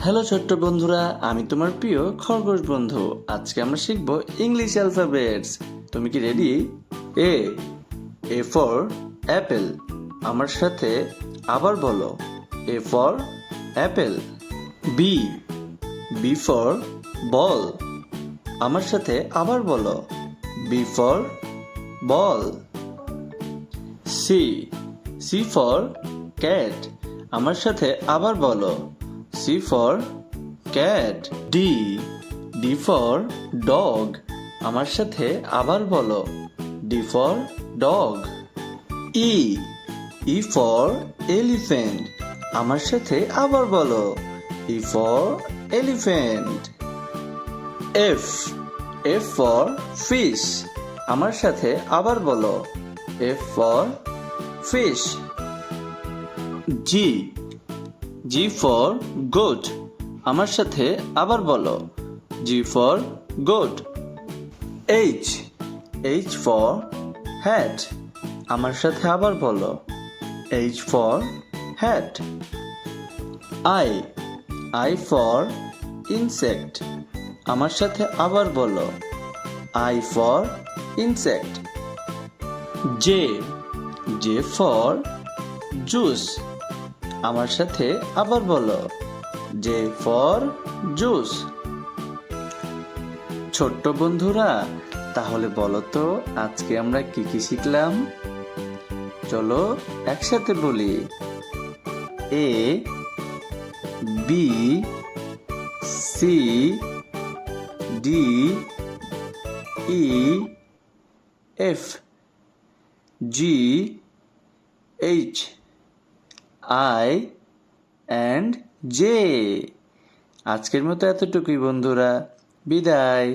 Hello ছোট্ট বন্ধুরা, আমি তোমার প্রিয় খরগোশ বন্ধু। আজকে আমরা শিখব ইংলিশ অ্যালফাবেটস। তুমি কি ready? A A for apple. আমার সাথে আবার বলো, A for apple. B B for ball. আমার সাথে আবার বলো, B for ball. C C for cat. আমার সাথে আবার বলো, C for cat. D D for dog. আমার সাথে আবার বলো, D for dog. E E for elephant. আমার সাথে আবার বলো, E for elephant. F F for fish. আমার সাথে আবার বলো, F for fish. G G for goat. আমার সাথে আবার বলো, G for goat. H H for hat. আমার সাথে আবার বলো, H for hat. I I for insect. আমার সাথে আবার বলো, I for insect. J J for juice. আমার সাথে আবার বলো, জে ফর জুস। ছোট্ট বন্ধুরা, তাহলে বলো তো আজকে আমরা কি কি শিখলাম? চলো একসাথে বলি। A B C D E F G H I and J. আজকের মতো এতটুকুই বন্ধুরা, বিদায়।